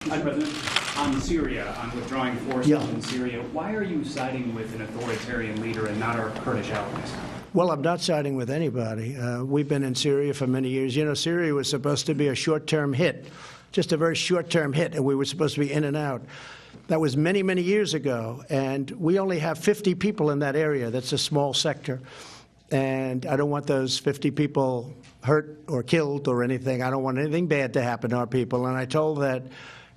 Mr. President, on Syria, on withdrawing forces in Syria, why are you siding with an authoritarian leader and not our Kurdish allies? Well, I'm not siding with anybody. We've been in Syria for many years. You know, Syria was supposed to be a short-term hit, just a very short-term hit, and we were supposed to be in and out. That was many, many years ago, and we only have 50 people in that area. That's a small sector, and I don't want those 50 people hurt or killed or anything. I don't want anything bad to happen to our people, and I told that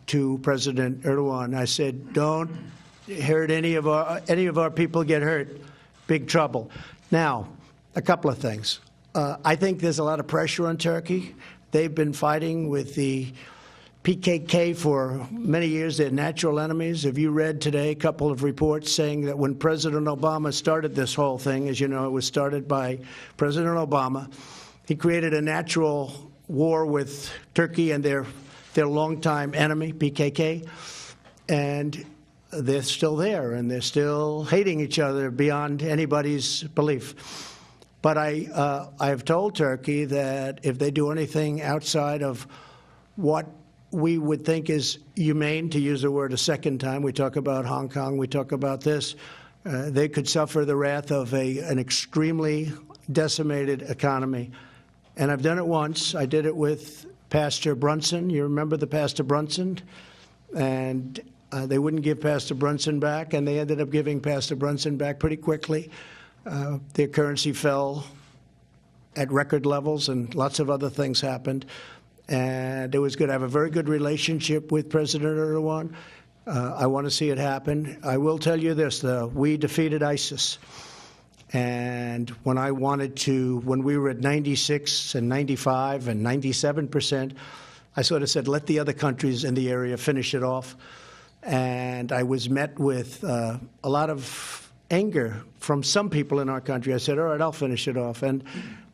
to President Erdogan. I said, don't hurt any of our people get hurt. Big trouble. Now, a couple of things. I think there's a lot of pressure on Turkey. They've been fighting with the PKK for many years. They're natural enemies. Have you read today a couple of reports saying that when President Obama started this whole thing, as you know, it was started by President Obama, he created a natural war with Turkey and their longtime enemy, PKK, and they're still there, and they're still hating each other beyond anybody's belief. But I have told Turkey that if they do anything outside of what we would think is humane, to use the word a second time, we talk about Hong Kong, we talk about this, they could suffer the wrath of an extremely decimated economy. And I've done it once. I did it with Pastor Brunson. You remember the Pastor Brunson? And they wouldn't give Pastor Brunson back, and they ended up giving Pastor Brunson back pretty quickly. Their currency fell at record levels, and lots of other things happened. And it was good. I have a very good relationship with President Erdogan. I want to see it happen. I will tell you this, though. We defeated ISIS. And when we were at 96 and 95 and 97%, I sort of said, let the other countries in the area finish it off. And I was met with a lot of anger from some people in our country. I said, all right, I'll finish it off. And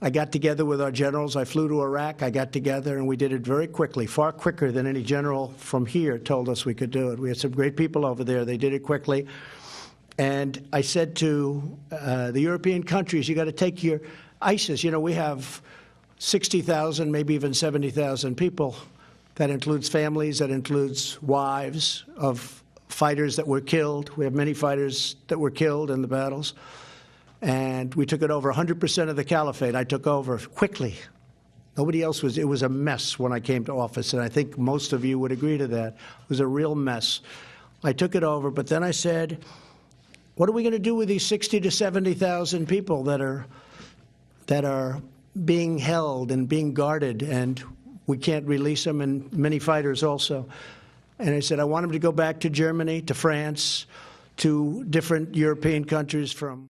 I got together with our generals. I flew to Iraq. I got together, and we did it very quickly, far quicker than any general from here told us we could do it. We had some great people over there. They did it quickly. And I said to the European countries, you got to take your ISIS. You know, we have 60,000, maybe even 70,000 people. That includes families, that includes wives of fighters that were killed. We have many fighters that were killed in the battles. And we took it over. 100% of the caliphate I took over quickly. Nobody else was. It was a mess when I came to office, and I think most of you would agree to that. It was a real mess. I took it over, but then I said, what are we going to do with these 60 to 70,000 people that are being held and being guarded, and we can't release them, and many fighters also? And I said, I want them to go back to Germany, to France, to different European countries from